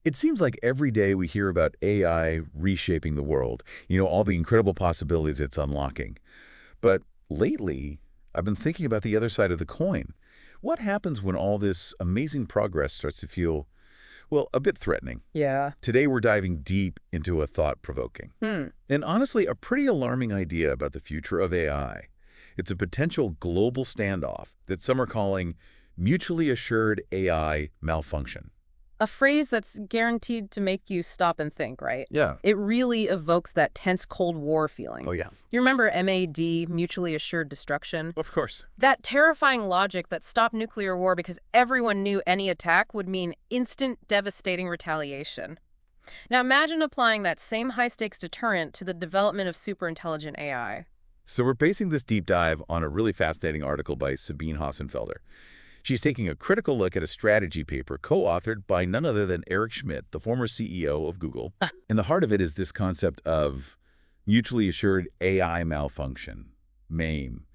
It seems like every day we hear about AI reshaping the world, all the incredible possibilities it's unlocking. But lately, I've been thinking about the other side of the coin. What happens when all this amazing progress starts to feel, well, a bit threatening? Yeah. Today, we're diving deep into a thought-provoking and honestly, a pretty alarming idea about the future of AI. It's a potential global standoff that some are calling mutually assured AI malfunction. A phrase that's guaranteed to make you stop and think, right? Yeah. It really evokes that tense Cold War feeling. Oh, yeah. You remember MAD, mutually assured destruction? Of course. That terrifying logic that stopped nuclear war because everyone knew any attack would mean instant, devastating retaliation. Now imagine applying that same high-stakes deterrent to the development of superintelligent AI. So we're basing this deep dive on a really fascinating article by Sabine Hossenfelder. She's taking a critical look at a strategy paper co-authored by none other than Eric Schmidt, the former CEO of Google. And the heart of it is this concept of mutually assured AI malfunction, MAIM.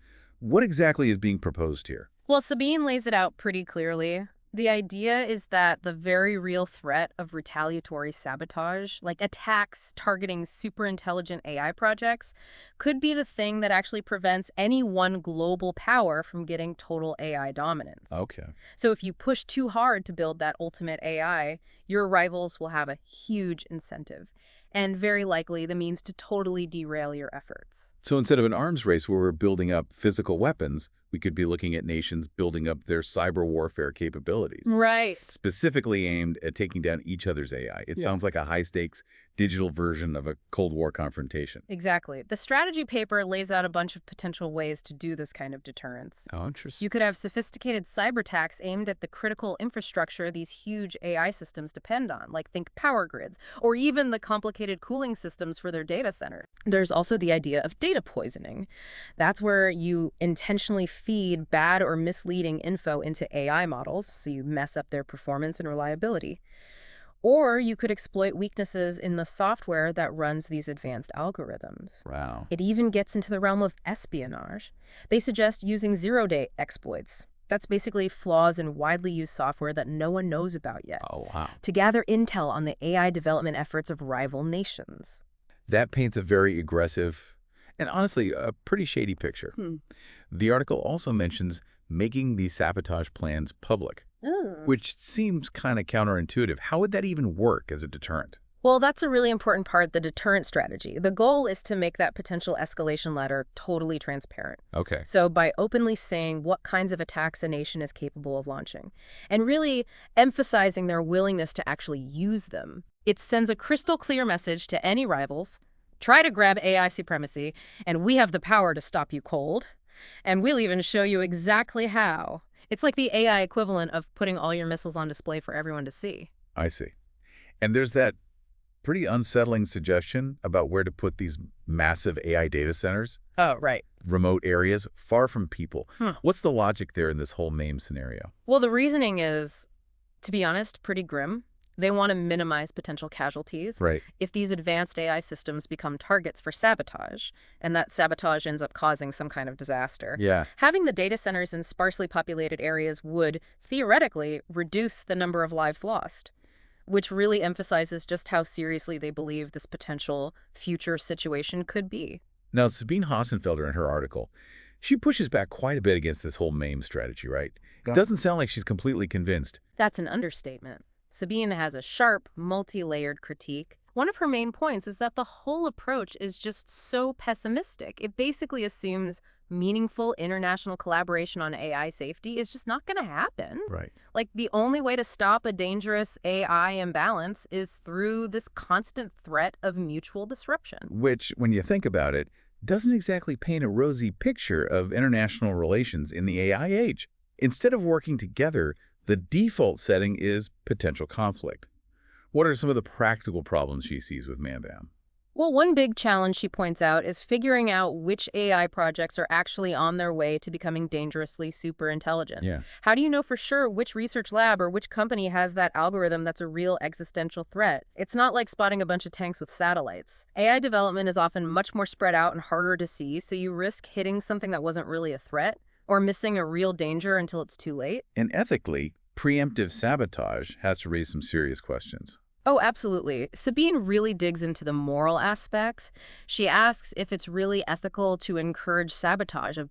What exactly is being proposed here? Well, Sabine lays it out pretty clearly. The idea is that the very real threat of retaliatory sabotage, like attacks targeting superintelligent AI projects, could be the thing that actually prevents any one global power from getting total AI dominance. Okay. So if you push too hard to build that ultimate AI, your rivals will have a huge incentive, and very likely the means to totally derail your efforts. So instead of an arms race where we're building up physical weapons, we could be looking at nations building up their cyber warfare capabilities, Right. specifically aimed at taking down each other's AI. It sounds like a high-stakes digital version of a Cold War confrontation. Exactly. The strategy paper lays out a bunch of potential ways to do this kind of deterrence. Oh, interesting. You could have sophisticated cyber attacks aimed at the critical infrastructure these huge AI systems depend on, like think power grids, or even the complicated cooling systems for their data center. There's also the idea of data poisoning. That's where you intentionally feed bad or misleading info into AI models, so you mess up their performance and reliability. Or you could exploit weaknesses in the software that runs these advanced algorithms. Wow. It even gets into the realm of espionage. They suggest using zero-day exploits. That's basically flaws in widely used software that no one knows about yet, Oh, wow. to gather intel on the AI development efforts of rival nations. That paints a very aggressive and honestly a pretty shady picture. The article also mentions making these sabotage plans public, which seems kind of counterintuitive. How would that even work as a deterrent? Well, that's a really important part, the deterrent strategy. The goal is to make that potential escalation ladder totally transparent. Okay. So by openly saying what kinds of attacks a nation is capable of launching, and really emphasizing their willingness to actually use them, it sends a crystal clear message to any rivals: try to grab AI supremacy, and we have the power to stop you cold. And we'll even show you exactly how. It's like the AI equivalent of putting all your missiles on display for everyone to see. I see. And there's that pretty unsettling suggestion about where to put these massive AI data centers, Oh, right. remote areas, far from people. Hmm. What's the logic there in this whole MAME scenario? Well, the reasoning is, to be honest, pretty grim. They want to minimize potential casualties. Right. If these advanced AI systems become targets for sabotage, and that sabotage ends up causing some kind of disaster, Yeah. having the data centers in sparsely populated areas would, theoretically, reduce the number of lives lost, which really emphasizes just how seriously they believe this potential future situation could be. Now, Sabine Hossenfelder in her article, she pushes back quite a bit against this whole MAME strategy, right? It doesn't sound like she's completely convinced. That's an understatement. Sabine has a sharp, multi-layered critique. One of her main points is that the whole approach is just so pessimistic. It basically assumes meaningful international collaboration on AI safety is just not going to happen. Right. Like, the only way to stop a dangerous AI imbalance is through this constant threat of mutual disruption. Which, when you think about it, doesn't exactly paint a rosy picture of international relations in the AI age. Instead of working together, the default setting is potential conflict. What are some of the practical problems she sees with MAMBAM? Well, one big challenge she points out is figuring out which AI projects are actually on their way to becoming dangerously super intelligent. Yeah. How do you know for sure which research lab or which company has that algorithm that's a real existential threat? It's not like spotting a bunch of tanks with satellites. AI development is often much more spread out and harder to see, so you risk hitting something that wasn't really a threat or missing a real danger until it's too late. And ethically, preemptive sabotage has to raise some serious questions. Oh, absolutely. Sabine really digs into the moral aspects. She asks if it's really ethical to encourage sabotage of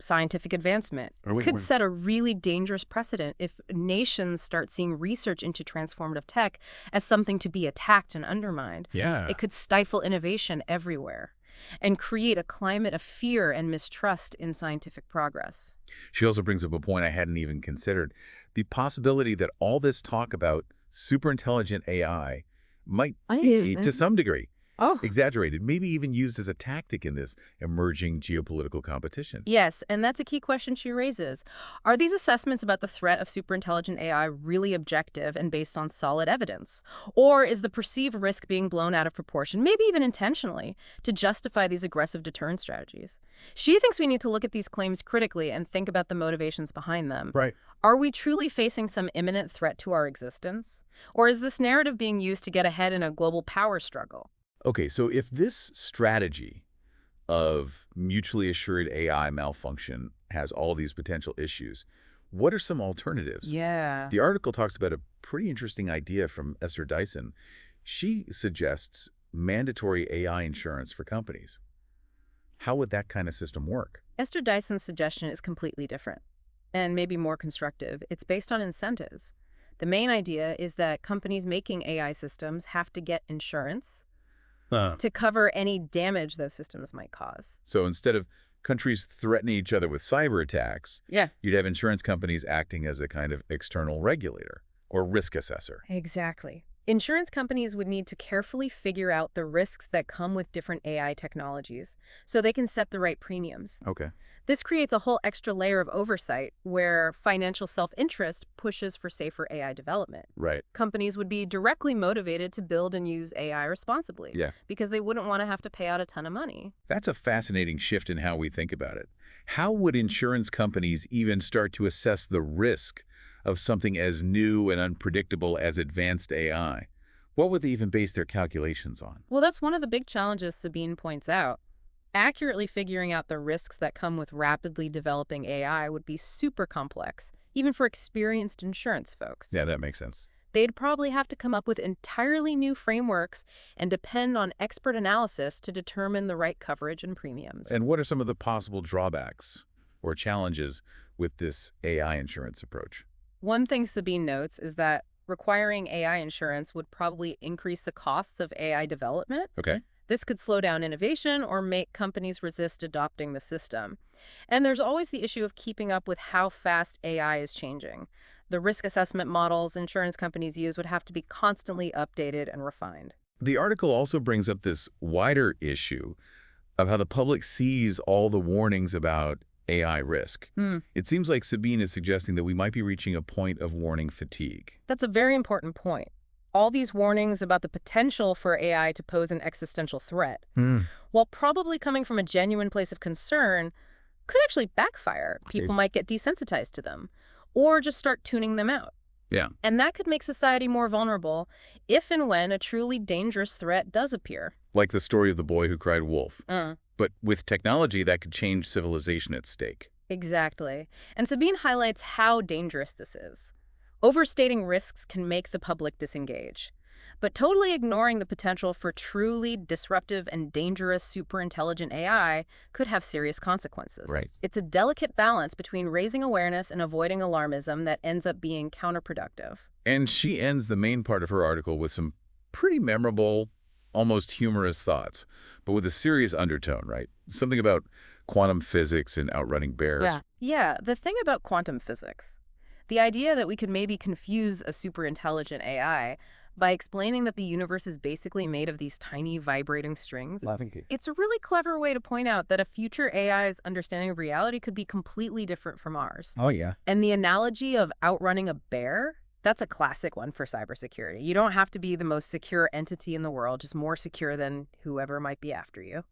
scientific advancement. Or wait, Could wait. set a really dangerous precedent if nations start seeing research into transformative tech as something to be attacked and undermined. Yeah. It could stifle innovation everywhere and create a climate of fear and mistrust in scientific progress. She also brings up a point I hadn't even considered. The possibility that all this talk about superintelligent AI might be, to some degree, Oh, exaggerated, maybe even used as a tactic in this emerging geopolitical competition. yes, and that's a key question she raises. Are these assessments about the threat of superintelligent AI really objective and based on solid evidence? Or is the perceived risk being blown out of proportion, maybe even intentionally, to justify these aggressive deterrence strategies? She thinks we need to look at these claims critically and think about the motivations behind them. Right. Are we truly facing some imminent threat to our existence? Or is this narrative being used to get ahead in a global power struggle? Okay, so if this strategy of mutually assured AI malfunction has all these potential issues, what are some alternatives? Yeah. The article talks about a pretty interesting idea from Esther Dyson. She suggests mandatory AI insurance for companies. How would that kind of system work? Esther Dyson's suggestion is completely different and maybe more constructive. It's based on incentives. The main idea is that companies making AI systems have to get insurance to cover any damage those systems might cause. So instead of countries threatening each other with cyber attacks, Yeah. you'd have insurance companies acting as a kind of external regulator or risk assessor. Exactly. Insurance companies would need to carefully figure out the risks that come with different AI technologies so they can set the right premiums. Okay. This creates a whole extra layer of oversight where financial self-interest pushes for safer AI development. Right. Companies would be directly motivated to build and use AI responsibly Yeah. because they wouldn't want to have to pay out a ton of money. That's a fascinating shift in how we think about it. How would insurance companies even start to assess the risk of something as new and unpredictable as advanced AI? What would they even base their calculations on? Well, that's one of the big challenges Sabine points out. Accurately figuring out the risks that come with rapidly developing AI would be super complex, even for experienced insurance folks. Yeah, that makes sense. They'd probably have to come up with entirely new frameworks and depend on expert analysis to determine the right coverage and premiums. And what are some of the possible drawbacks or challenges with this AI insurance approach? One thing Sabine notes is that requiring AI insurance would probably increase the costs of AI development. Okay. This could slow down innovation or make companies resist adopting the system. And there's always the issue of keeping up with how fast AI is changing. The risk assessment models insurance companies use would have to be constantly updated and refined. The article also brings up this wider issue of how the public sees all the warnings about AI risk. It seems like Sabine is suggesting that we might be reaching a point of warning fatigue. That's a very important point. All these warnings about the potential for AI to pose an existential threat, while probably coming from a genuine place of concern, could actually backfire. People might get desensitized to them or just start tuning them out. Yeah. And that could make society more vulnerable if and when a truly dangerous threat does appear. Like the story of the boy who cried wolf. Uh, But with technology, that could change civilization at stake. exactly. And Sabine highlights how dangerous this is. Overstating risks can make the public disengage. But totally ignoring the potential for truly disruptive and dangerous superintelligent AI could have serious consequences. Right. It's a delicate balance between raising awareness and avoiding alarmism that ends up being counterproductive. And she ends the main part of her article with some pretty memorable, almost humorous thoughts, but with a serious undertone, right? Something about quantum physics and outrunning bears. Yeah, the thing about quantum physics, the idea that we could maybe confuse a superintelligent AI by explaining that the universe is basically made of these tiny vibrating strings. Laughing key. It's a really clever way to point out that a future AI's understanding of reality could be completely different from ours. Oh, yeah. And the analogy of outrunning a bear, that's a classic one for cybersecurity. You don't have to be the most secure entity in the world, just more secure than whoever might be after you.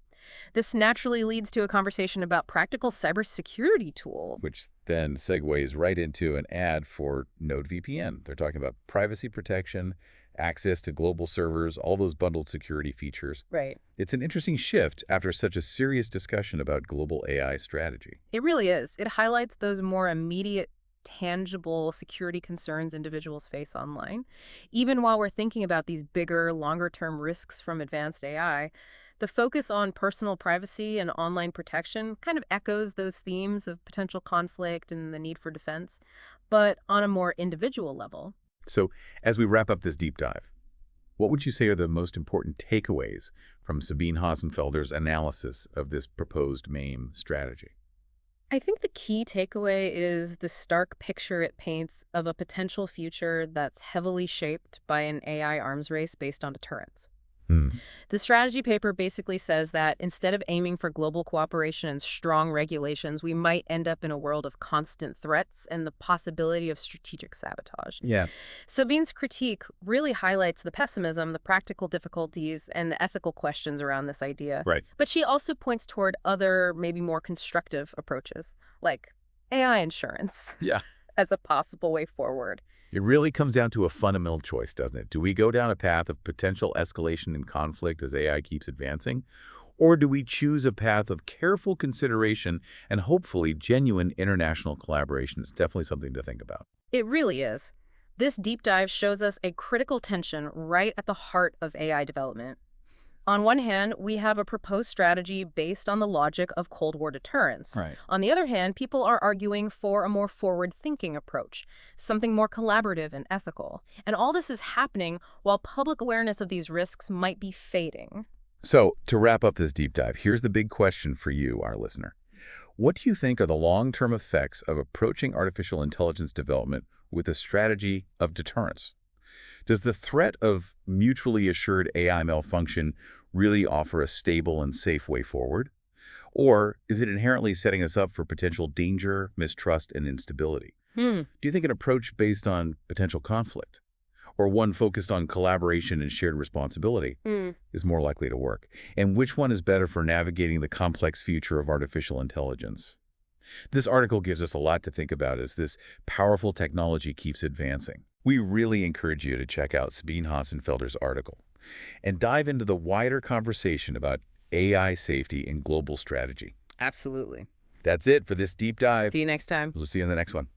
This naturally leads to a conversation about practical cybersecurity tools. Which then segues right into an ad for NodeVPN. They're talking about privacy protection, access to global servers, all those bundled security features. Right. It's an interesting shift after such a serious discussion about global AI strategy. It really is. It highlights those more immediate tangible security concerns individuals face online. Even while we're thinking about these bigger, longer-term risks from advanced AI, the focus on personal privacy and online protection kind of echoes those themes of potential conflict and the need for defense, but on a more individual level. So as we wrap up this deep dive, what would you say are the most important takeaways from Sabine Hossenfelder's analysis of this proposed MAIM strategy? I think the key takeaway is the stark picture it paints of a potential future that's heavily shaped by an AI arms race based on deterrence. Hmm. The strategy paper basically says that instead of aiming for global cooperation and strong regulations, we might end up in a world of constant threats and the possibility of strategic sabotage. Yeah, Sabine's critique really highlights the pessimism, the practical difficulties, and the ethical questions around this idea. right. But she also points toward other, maybe more constructive approaches, like AI insurance, Yeah. as a possible way forward. It really comes down to a fundamental choice, doesn't it? Do we go down a path of potential escalation and conflict as AI keeps advancing? Or do we choose a path of careful consideration and hopefully genuine international collaboration? It's definitely something to think about. It really is. This deep dive shows us a critical tension right at the heart of AI development. On one hand, we have a proposed strategy based on the logic of Cold War deterrence. Right. On the other hand, people are arguing for a more forward-thinking approach, something more collaborative and ethical. And all this is happening while public awareness of these risks might be fading. So, to wrap up this deep dive, here's the big question for you, our listener. What do you think are the long-term effects of approaching artificial intelligence development with a strategy of deterrence? Does the threat of mutually assured AI malfunction really offer a stable and safe way forward? Or is it inherently setting us up for potential danger, mistrust, and instability? Hmm. Do you think an approach based on potential conflict, or one focused on collaboration and shared responsibility, is more likely to work? And which one is better for navigating the complex future of artificial intelligence? This article gives us a lot to think about as this powerful technology keeps advancing. We really encourage you to check out Sabine Hossenfelder's article and dive into the wider conversation about AI safety and global strategy. Absolutely. That's it for this deep dive. See you next time. We'll see you in the next one.